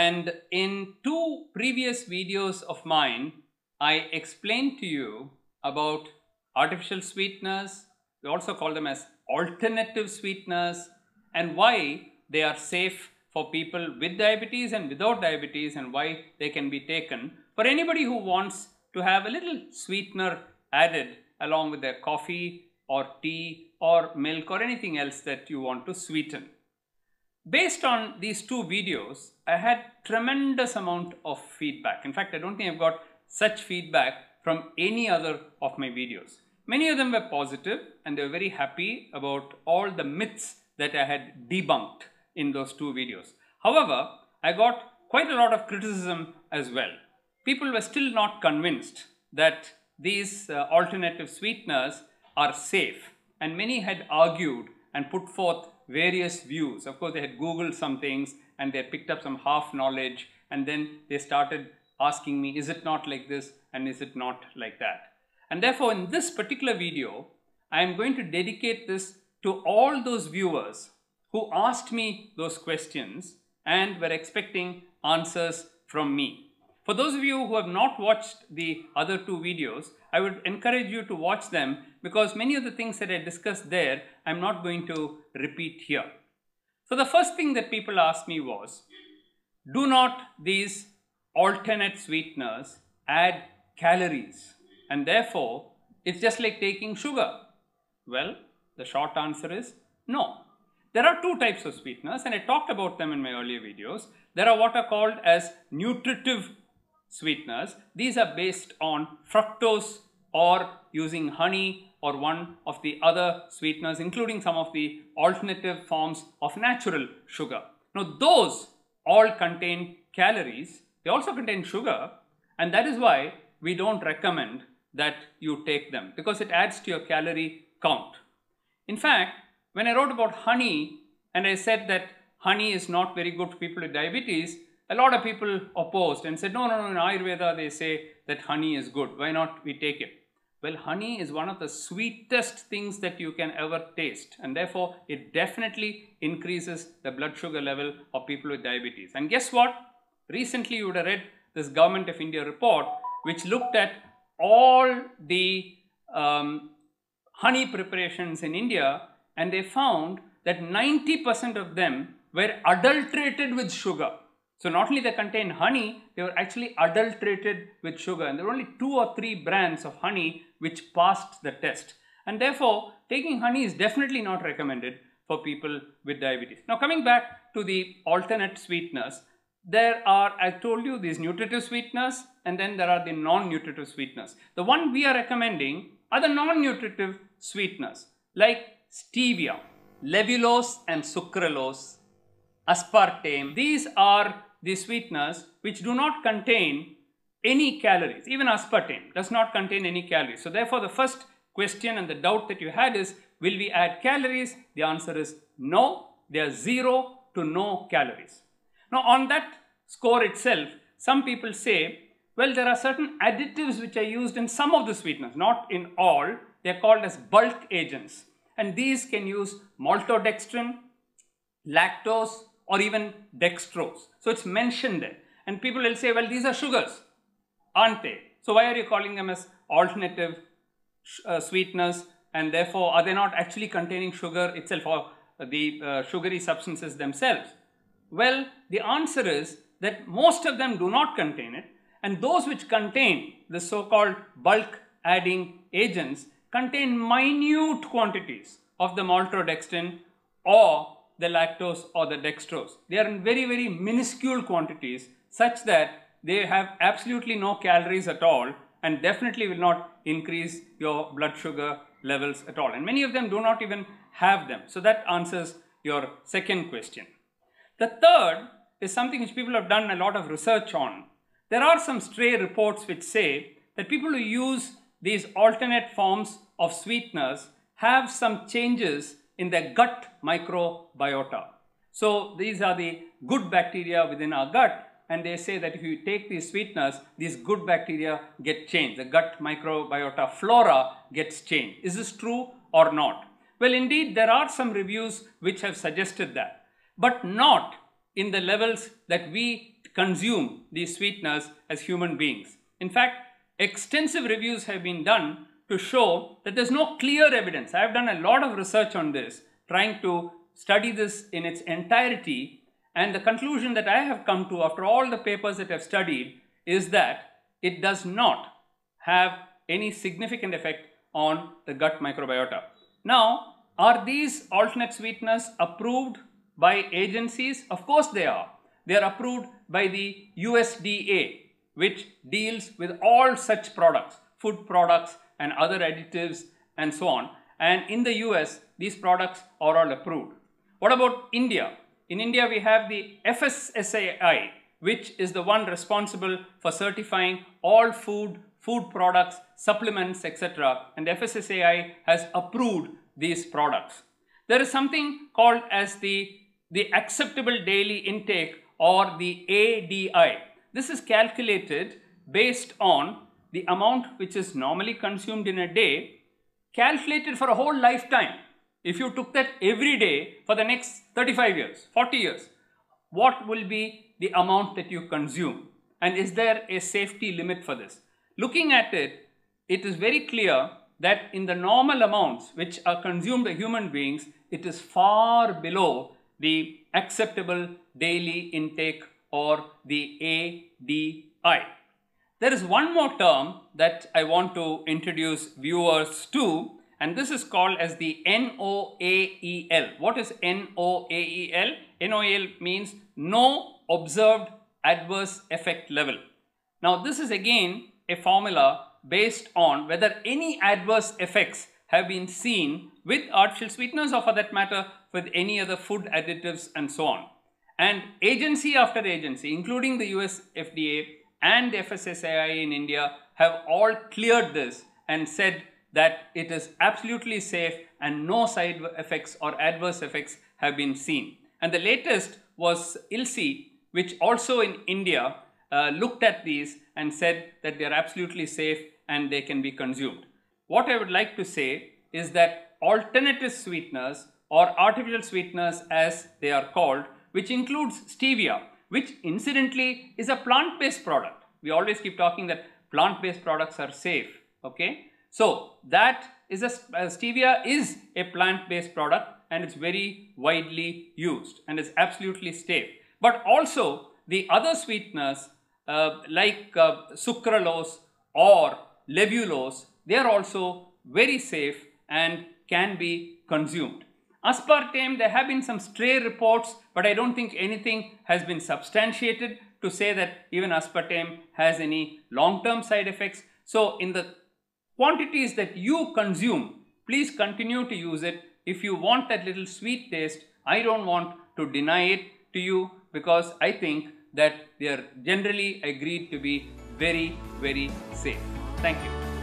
And in two previous videos of mine, I explained to you about artificial sweeteners. We also call them as alternative sweeteners, and why they are safe for people with diabetes and without diabetes, and why they can be taken for anybody who wants to have a little sweetener added along with their coffee or tea or milk or anything else that you want to sweeten. Based on these two videos, I had tremendous amount of feedback. In fact, I don't think I've got such feedback from any other of my videos. Many of them were positive and they were very happy about all the myths that I had debunked in those two videos. However, I got quite a lot of criticism as well. People were still not convinced that these alternative sweeteners are safe, and many had argued and put forth various views. Of course, they had Googled some things and they had picked up some half knowledge, and then they started asking me, is it not like this and is it not like that? And therefore, in this particular video, I am going to dedicate this to all those viewers who asked me those questions and were expecting answers from me. For those of you who have not watched the other two videos, I would encourage you to watch them, because many of the things that I discussed there, I'm not going to repeat here. So the first thing that people asked me was, do not these alternate sweeteners add calories? And therefore, it's just like taking sugar. Well, the short answer is no. There are two types of sweeteners, and I talked about them in my earlier videos. There are what are called as nutritive sweeteners. These are based on fructose or using honey or one of the other sweeteners, including some of the alternative forms of natural sugar. Now, those all contain calories. They also contain sugar, and that is why we don't recommend that you take them, because it adds to your calorie count. In fact, when I wrote about honey and I said that honey is not very good for people with diabetes, a lot of people opposed and said, no, in Ayurveda they say that honey is good. Why not we take it? Well, honey is one of the sweetest things that you can ever taste, and therefore it definitely increases the blood sugar level of people with diabetes. And guess what? Recently you would have read this Government of India report which looked at all the honey preparations in India, and they found that 90% of them were adulterated with sugar. So not only they contain honey, they were actually adulterated with sugar, and there were only 2 or 3 brands of honey which passed the test. And therefore, taking honey is definitely not recommended for people with diabetes. Now, coming back to the alternate sweeteners, there are, I told you, these nutritive sweeteners, and then there are the non-nutritive sweeteners. The one we are recommending are the non-nutritive sweeteners like stevia, levulose and sucralose, aspartame. These are the sweeteners which do not contain any calories. Even aspartame does not contain any calories. So therefore, the first question and the doubt that you had is, will we add calories? The answer is no. They are 0 to no calories. Now, on that score itself, some people say, well, there are certain additives which are used in some of the sweeteners, not in all. They are called as bulk agents, and these can use maltodextrin, lactose, or even dextrose. So it's mentioned there, and people will say, well, these are sugars, aren't they? So why are you calling them as alternative sweeteners, and therefore are they not actually containing sugar itself or the sugary substances themselves? Well, the answer is that most of them do not contain it, and those which contain the so-called bulk adding agents contain minute quantities of the maltodextrin or the lactose or the dextrose. They are in very, very minuscule quantities, such that they have absolutely no calories at all and definitely will not increase your blood sugar levels at all. And many of them do not even have them. So that answers your second question. The third is something which people have done a lot of research on. There are some stray reports which say that people who use these alternate forms of sweeteners have some changes in their gut microbiota. So these are the good bacteria within our gut, and they say that if you take these sweeteners, these good bacteria get changed. The gut microbiota flora gets changed. Is this true or not? Well, indeed, there are some reviews which have suggested that, but not in the levels that we consume these sweeteners as human beings. In fact, extensive reviews have been done to show that there's no clear evidence. I have done a lot of research on this, trying to study this in its entirety, and the conclusion that I have come to after all the papers that I've studied is that it does not have any significant effect on the gut microbiota. Now, are these alternate sweeteners approved by agencies? Of course they are. They are approved by the USDA, which deals with all such products, food products and other additives and so on. And in the US, these products are all approved. What about India? In India, we have the FSSAI, which is the one responsible for certifying all food products, supplements, etc. And the FSSAI has approved these products. There is something called as the acceptable daily intake, or the ADI. This is calculated based on the amount which is normally consumed in a day, calculated for a whole lifetime. If you took that every day for the next 35 years, 40 years, what will be the amount that you consume? And is there a safety limit for this? Looking at it, it is very clear that in the normal amounts which are consumed by human beings, it is far below the acceptable daily intake, or the ADI. There is one more term that I want to introduce viewers to, and this is called as the NOAEL. What is NOAEL? NOAEL means no observed adverse effect level. Now this is again a formula based on whether any adverse effects have been seen with artificial sweeteners, or for that matter with any other food additives and so on. And agency after agency, including the US FDA and the FSSAI in India, have all cleared this and said that it is absolutely safe and no side effects or adverse effects have been seen. And the latest was ILSI, which also in India looked at these and said that they are absolutely safe and they can be consumed. What I would like to say is that alternative sweeteners, or artificial sweeteners as they are called, which includes stevia, which incidentally is a plant-based product. We always keep talking that plant-based products are safe, okay? So that is stevia is a plant-based product and it's very widely used and is absolutely safe. But also the other sweeteners like sucralose or levulose, they are also very safe and can be consumed. Aspartame, there have been some stray reports, but I don't think anything has been substantiated to say that even aspartame has any long-term side effects. So in the quantities that you consume, please continue to use it. If you want that little sweet taste, I don't want to deny it to you, because I think that they are generally agreed to be very, very safe. Thank you.